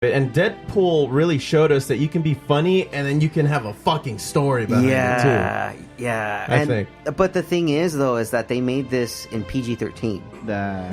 And Deadpool really showed us that you can be funny and then you can have a fucking story behind it too. Yeah. I think. But the thing is, though, is that they made this in PG-13. That-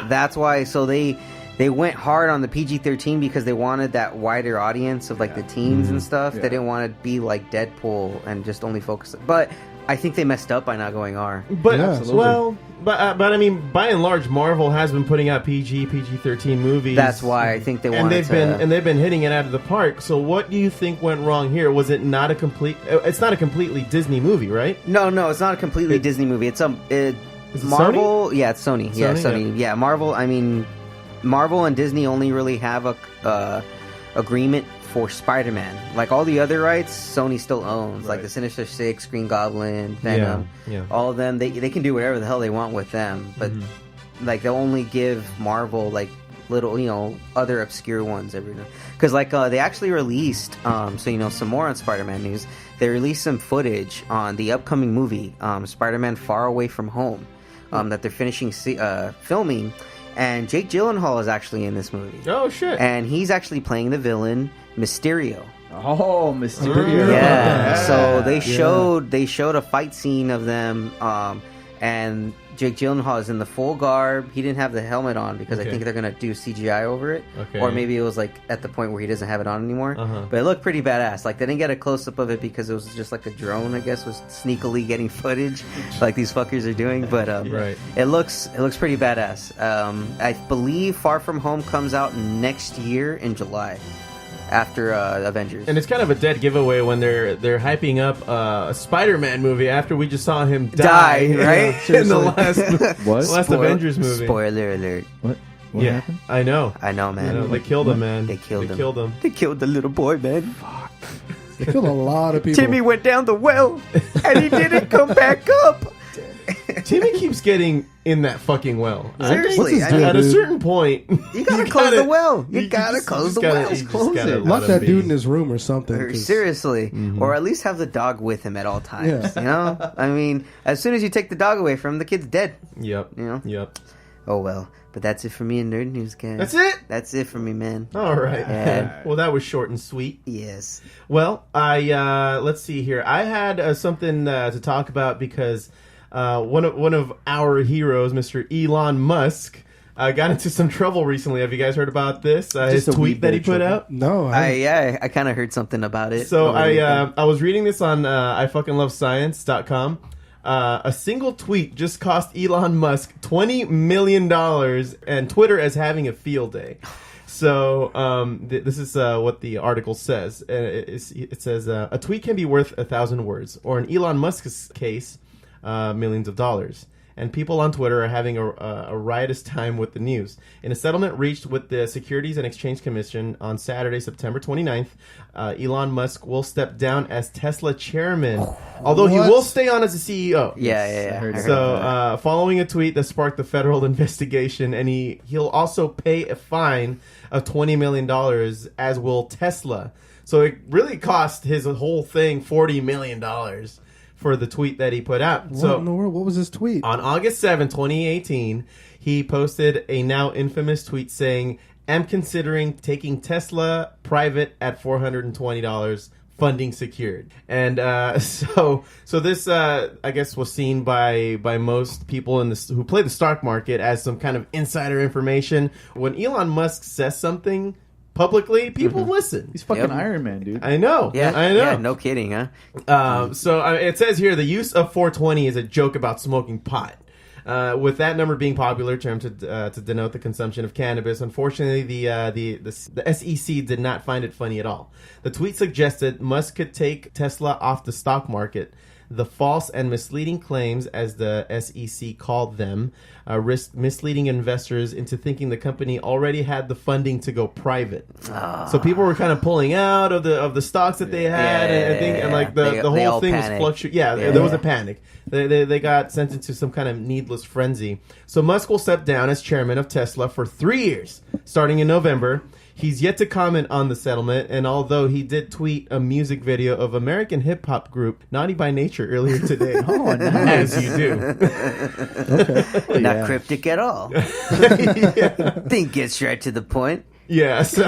That's why. So they went hard on the PG-13 because they wanted that wider audience of like the teens and stuff. Yeah. They didn't want to be like Deadpool and just only focus. But I think they messed up by not going R. But Yeah, well, but I mean, by and large, Marvel has been putting out PG-13 movies. That's why I think they wanted they've been hitting it out of the park. So what do you think went wrong here? Was it not a complete? It's not a completely Disney movie, right? No, it's not a completely Disney movie. It's Is it Marvel. Sony? Yeah, it's Sony. Yeah, Sony? Sony. Yeah, Marvel. I mean, Marvel and Disney only really have a agreement for Spider-Man. Like all the other rights, Sony still owns. Like the Sinister Six, Green Goblin, Venom, all of them. They can do whatever the hell they want with them. But like they'll only give Marvel like little other obscure ones every now. Because like they actually released some more on Spider-Man news. They released some footage on the upcoming movie Spider-Man Far Away From Home that they're finishing filming. And Jake Gyllenhaal is actually in this movie. Oh shit! And he's actually playing the villain Mysterio. Oh, Mysterio. Yeah. So they showed a fight scene of them, and Jake Gyllenhaal is in the full garb. He didn't have the helmet on because I think they're gonna do CGI over it, or maybe it was like at the point where he doesn't have it on anymore. But it looked pretty badass. Like they didn't get a close up of it because it was just like a drone, I guess, was sneakily getting footage, like these fuckers are doing. But it looks pretty badass. I believe Far From Home comes out next year in July. After Avengers. And it's kind of a dead giveaway when they're hyping up a Spider-Man movie after we just saw him die right? in the last Avengers movie. Spoiler alert. What happened? I know, man. I know. They killed him, man. They killed him. They killed the little boy, man. Fuck. They killed a lot of people. Timmy went down the well, and he didn't come back up. Timmy keeps getting in that fucking well. Seriously, at a certain point, you gotta close the well. You gotta close the well. Close it. Lock that dude in his room or something. Seriously, or at least have the dog with him at all times. Yeah. I mean, as soon as you take the dog away from him, the kid's dead. Yep. Yep. Oh well, but that's it for me in Nerd News, guys. That's it. That's it for me, man. All right. Yeah. Well, that was short and sweet. Yes. Well, let's see here. I had something to talk about because. One of our heroes, Mr. Elon Musk, got into some trouble recently. Have you guys heard about this? His tweet that he put out? No. I kind of heard something about it. So I was reading this on ifuckinglovescience.com. A single tweet just cost Elon Musk $20 million, and Twitter is having a field day. So this is what the article says. It says, a tweet can be worth 1,000 words, or in Elon Musk's case, millions of dollars. And people on Twitter are having a riotous time with the news. In a settlement reached with the Securities and Exchange Commission on Saturday, September 29th, Elon Musk will step down as Tesla chairman, although he will stay on as a CEO. Yeah. So following a tweet that sparked the federal investigation, and he'll also pay a fine of $20 million, as will Tesla. So it really cost his whole thing $40 million. For the tweet that he put out. What in the world? What was his tweet? On August 7, 2018, he posted a now infamous tweet saying, "I'm considering taking Tesla private at $420, funding secured." And so this, I guess, was seen by most people who play the stock market as some kind of insider information. When Elon Musk says something publicly, people listen. He's fucking Iron Man, dude. I know. Yeah, I know. Yeah, no kidding, huh? So it says here the use of 420 is a joke about smoking pot. With that number being popular term to denote the consumption of cannabis, unfortunately, the SEC did not find it funny at all. The tweet suggested Musk could take Tesla off the stock market. The false and misleading claims, as the SEC called them, risked misleading investors into thinking the company already had the funding to go private. So people were kind of pulling out of the stocks that they had, and like the whole thing was fluctuating. Yeah, there was a panic. They got sent into some kind of needless frenzy. So Musk will step down as chairman of Tesla for 3 years, starting in November. He's yet to comment on the settlement, and although he did tweet a music video of American hip-hop group Naughty by Nature earlier today. Oh, nice. As you do. Not cryptic at all. Think gets right to the point. Yeah, so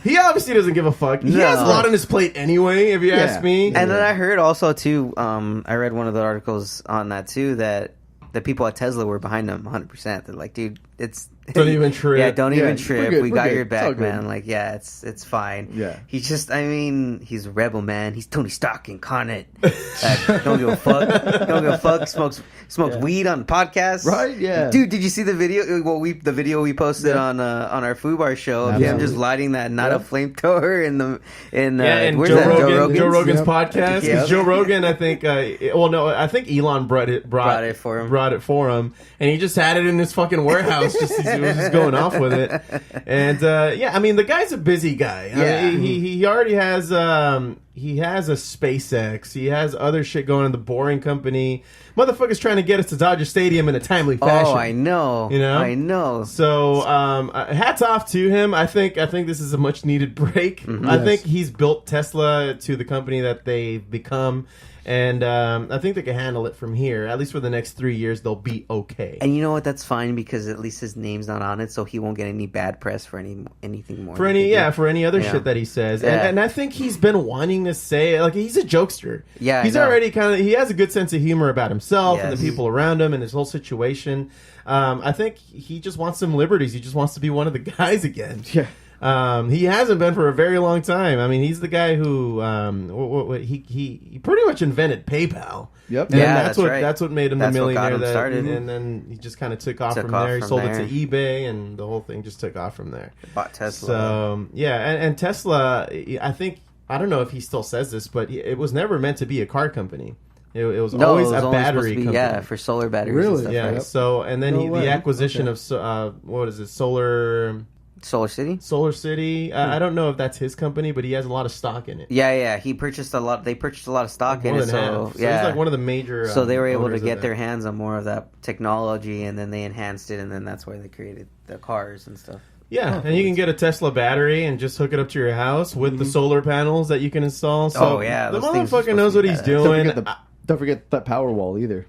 he obviously doesn't give a fuck. He has a lot on his plate anyway, if you ask me. And then I heard also too. I read one of the articles on that too that the people at Tesla were behind him 100%. They're like, dude, it's don't even trip. Yeah, don't even we're trip. good, We we're got good. your It's all back, good. man. Like, yeah, it's fine. Yeah. He's just, I mean, he's a rebel, man. He's Tony Stark incarnate. Don't give a fuck. Don't give a fuck. Smokes weed on podcasts. Right? Yeah. Dude, did you see the video? Well, the video we posted on our Foo Bar show of him Absolutely. just lighting that not a flamethrower in and where's Joe that? Rogan's Yep. podcast. 'Cause Yep. Joe Rogan, I think. I think Elon brought it for him. Brought it for him, and he just had it in his fucking warehouse. He was just going off with it. And I mean, the guy's a busy guy. Yeah. I mean, he already has he has a SpaceX. He has other shit going in the Boring Company. Motherfucker's trying to get us to Dodger Stadium in a timely fashion. Oh, I know. You know? I know. So hats off to him. I think this is a much needed break. I Yes. think he's built Tesla to the company that they've become, and I think they can handle it from here. At least for the next 3 years, they'll be okay. And you know what? That's fine because at least his name's not on it, so he won't get any bad press for anything more. For any other Yeah. shit that he says, Yeah. and I think he's been wanting to say, like, he's a jokester. Yeah, I he's know. already he has a good sense of humor about himself and Yes. the people around him and his whole situation. I think he just wants some liberties. He just wants to be one of the guys again. Yeah. He hasn't been for a very long time. I mean, he's the guy who he pretty much invented PayPal. Yep. And Yeah, that's that's what right. that's what made him That's the what got millionaire. him started. And then he just kind of took off Took from off there. He from sold there. it to eBay, and the whole thing just took off from there. Bought Tesla. So and Tesla, I don't know if he still says this, but it was never meant to be a car company. It was no, always it was a only battery supposed to be, company. yeah, for solar batteries. Really? And stuff, Yeah. right? So and then No way. the acquisition Okay. of what is it? Solar City. I don't know if that's his company, but he has a lot of stock in it. Yeah. He purchased a lot. They purchased a lot of stock in More it. than So half. So yeah, he's like one of the major. so they were able to owners of get that. their hands on more of that technology, and then they enhanced it, and then that's why they created the cars and stuff. Yeah, and you can get a Tesla battery and just hook it up to your house with the solar panels that you can install. So Oh, yeah, the those things are motherfucker supposed knows to what be he's badass. doing. Don't forget that power wall either.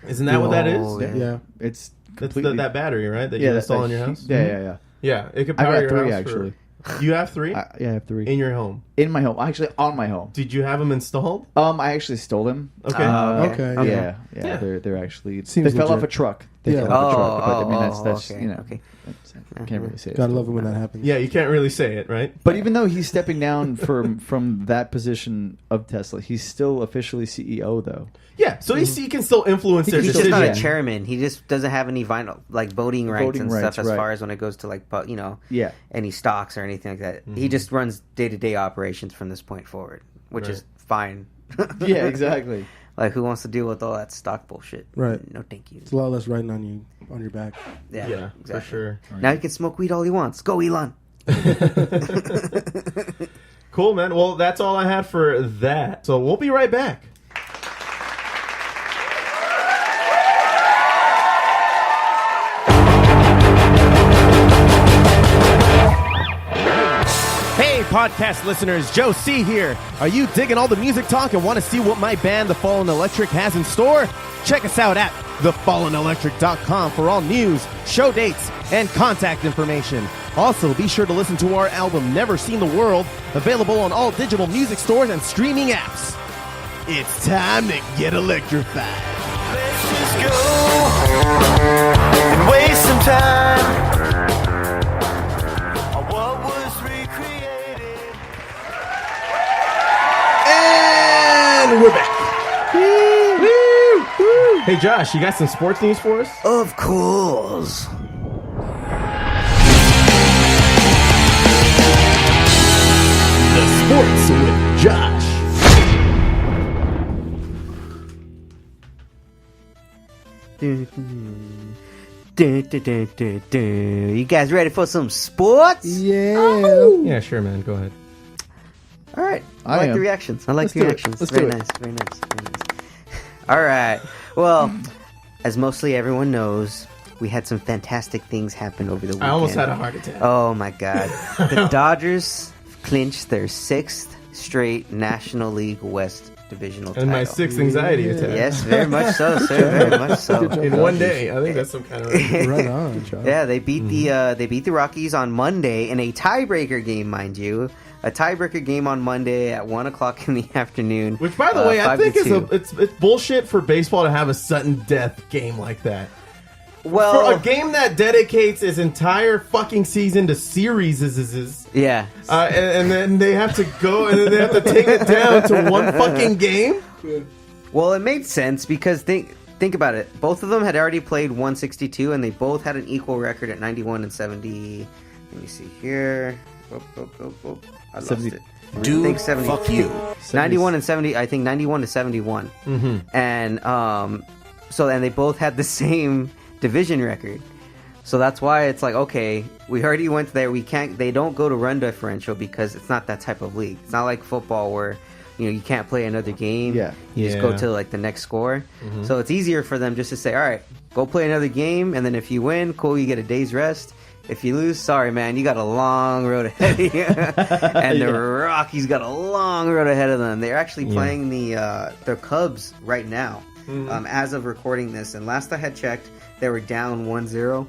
Isn't that what that Oh, is? yeah. Yeah. It's That's completely that battery, right? That you that- install that in your hu- house. Yeah. Yeah, it could I power got your 3 house. actually. You have 3 I have 3 in your home. in my home. Actually, on my home. Did you have them installed? I actually stole them. Okay. Okay. Yeah. Yeah. They're actually Seems they fell off legit. a truck. They Yeah. fell off a truck, but I mean Oh, that's okay, you know okay. I can't really say it. Gotta love it when that happens. Yeah, you can't really say it, right? But even though he's stepping down from that position of Tesla, he's still officially CEO though. Yeah, so he can still influence their He's just decisions. not a Yeah. chairman. He just doesn't have any voting rights Voting and rights, stuff as right. far as when it goes to Yeah. any stocks or anything like that. He just runs day-to-day operations from this point forward, which is fine. Yeah, exactly. Like, who wants to deal with all that stock bullshit? Right. No, thank you. It's a lot less writing on your back. Yeah, Yeah, exactly. for sure. Now he can smoke weed all he wants. Go, Elon. Cool, man. Well, that's all I had for that. So we'll be right back. Hey, podcast listeners, Joe C here. Are you digging all the music talk and want to see what my band, The Fallen Electric, has in store? Check us out at thefallenelectric.com for all news, show dates, and contact information. Also, be sure to listen to our album, Never Seen the World, available on all digital music stores and streaming apps. It's time to get electrified. Let's just go and waste some time on what was recreated. And we're back. Hey, Josh, you got some sports news for us? Of course. The Sports with Josh. You guys ready for some sports? Yeah. Yeah, sure, man. Go ahead. All right. I I like am. the reactions. I like Let's the do it. reactions. Let's Very do it. nice. Very nice. Very nice. All right. Well, as mostly everyone knows, we had some fantastic things happen over the weekend. I almost had a heart attack. Oh my God! The Dodgers clinched their 6th straight National League West divisional And my title. 6th anxiety attack. Yes, very much so, sir. Very much so. Good job. In one day. I think that's some kind of... Right on. Good job. Yeah, they beat the Rockies on Monday in a tiebreaker game, mind you. A tiebreaker game on Monday at 1:00 in the afternoon. Which, by the way, I think is 5-2. it's bullshit for baseball to have a sudden death game like that. Well, For a game that dedicates its entire fucking season to series, yeah. and then they have to go and then they have to take it down to one fucking game. Well, it made sense because think about it. Both of them had already played 162, and they both had an equal record at 91 and 70. Let me see here. I lost 70. it. Dude, I think 70. fuck you. 91 and 70. I think 91 to 71. Mm-hmm. And and they both had the same division record. So that's why it's like, okay, we already went there. They don't go to run differential because it's not that type of league. It's not like football where, you can't play another game. Yeah. You just go Yeah. to like the next score. Mm-hmm. So it's easier for them just to say, all right, go play another game. And then if you win, cool, you get a day's rest. If you lose, sorry, man, you got a long road ahead of you. And the Rockies got a long road ahead of them. They're actually playing the Cubs right now, as of recording this. And last I had checked, they were down 1-0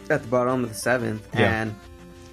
at the bottom of the 7th. Yeah. And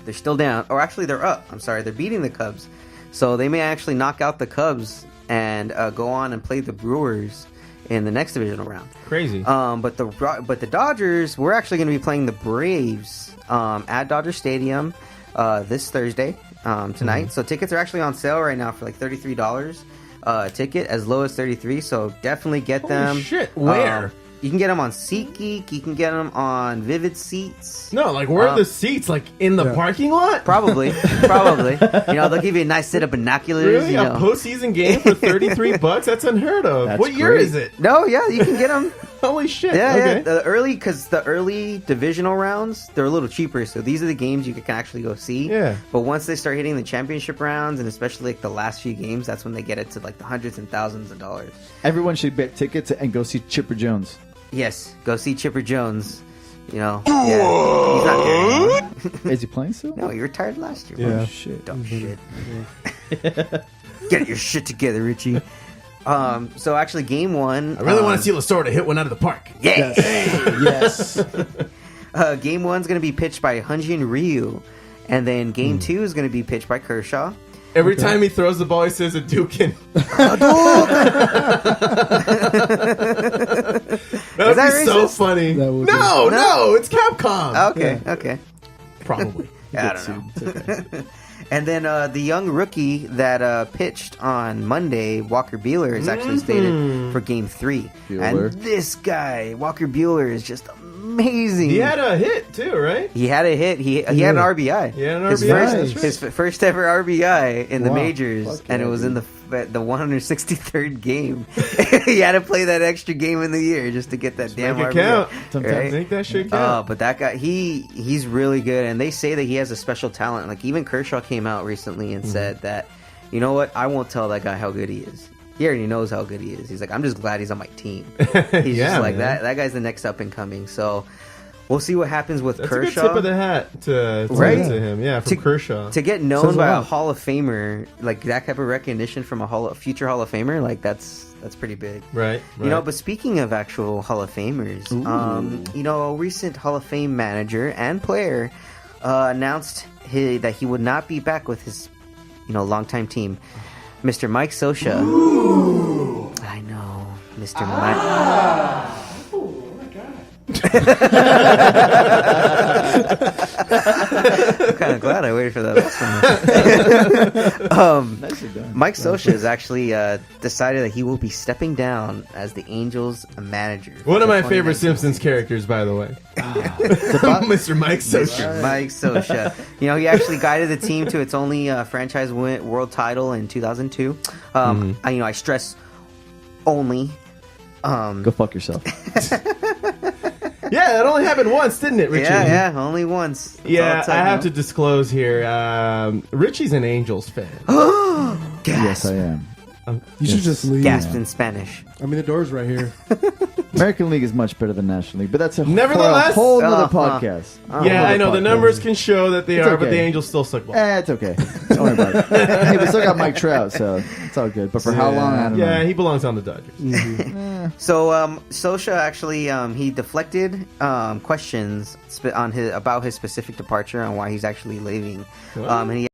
they're still down. Or actually, they're up. I'm sorry, they're beating the Cubs. So they may actually knock out the Cubs and go on and play the Brewers in the next divisional round. Crazy. But the Dodgers, we're actually going to be playing the Braves at Dodger Stadium this Thursday tonight. So tickets are actually on sale right now for like $33 a ticket, as low as $33. So definitely get Holy them. shit, where? You can get them on SeatGeek. You can get them on Vivid Seats. No, like where are the seats? Like in the parking lot? Probably. They'll give you a nice set of binoculars. Really? A postseason game for $33? That's unheard of. That's what year great. is it? No, yeah, you can get them. Holy shit. Yeah, okay. the early divisional rounds, they're a little cheaper. So these are the games you can actually go see. Yeah. But once they start hitting the championship rounds, and especially like the last few games, that's when they get it to like the hundreds and thousands of dollars. Everyone should get tickets and go see Chipper Jones. Yes, go see Chipper Jones. Yeah, he's not there anymore. Is he playing still? No, he retired last year. Yeah. Oh, shit. Dumb shit. Get your shit together, Richie. So actually, game one. I really want to see Lasorda hit one out of the park. Yeah. Yes. Game one's going to be pitched by Hyunjin Ryu, and then game two is going to be pitched by Kershaw. Every time he throws the ball, he says a Dukin. That would that be so racist? funny. That would be- No, it's Capcom. Okay. Probably. I don't know. It's okay. And then the young rookie that pitched on Monday, Walker Buehler, is actually stated for game 3. Buehler. And this guy, Walker Buehler, is just amazing. He had a hit too, right? He had a hit. He had an RBI. He had an His RBI, First, that's right. his first ever RBI in the Wow. majors, Fuck and yeah, it was dude. in the 163rd game. He had to play that extra game in the year just to get that damn Make it RBI. count. Sometimes right? Make that shit count. But that guy, he's really good, and they say that he has a special talent. Like even Kershaw came out recently and said that, you know what, I won't tell that guy how good he is. He already knows how good he is. He's like, I'm just glad he's on my team. He's Yeah, just like man. that guy's the next up and coming. So we'll see what happens with That's Kershaw. a good tip of the hat to Right? him. Yeah, from Kershaw. To get known Says a by a lot. Hall of Famer, like that type of recognition from a future Hall of Famer, like that's pretty big. Right. You know, but speaking of actual Hall of Famers, a recent Hall of Fame manager and player announced that he would not be back with his, longtime team, Mr. Mike Scioscia. I know, Mr. Mike. I'm kind of glad I waited for that last one. Nicely done. Mike Scioscia has actually decided that he will be stepping down as the Angels manager. One of for my the favorite 2019 Simpsons characters, by the way. about- Mr. Mike Scioscia. Mike Scioscia. He actually guided the team to its only franchise world title in 2002. I stress only. Go fuck yourself. Yeah, it only happened once, didn't it, Richie? Yeah, only once. That's all Yeah, I'll tell I have you. to disclose here. Richie's an Angels fan. Yes, I am. You should just leave. Gasped in Spanish. I mean, the door's right here. American League is much better than National League, but that's a Nevertheless- whole other Uh-huh. podcast. Yeah, I know. The podcast. numbers can show that they It's are, but okay. the Angels still suck ball. It's okay. Don't worry about it. Hey, we still got Mike Trout, so it's all good. But for how long, I don't Yeah, know. he belongs on the Dodgers. So, Sosha actually he deflected questions about his specific departure and why he's actually leaving. And he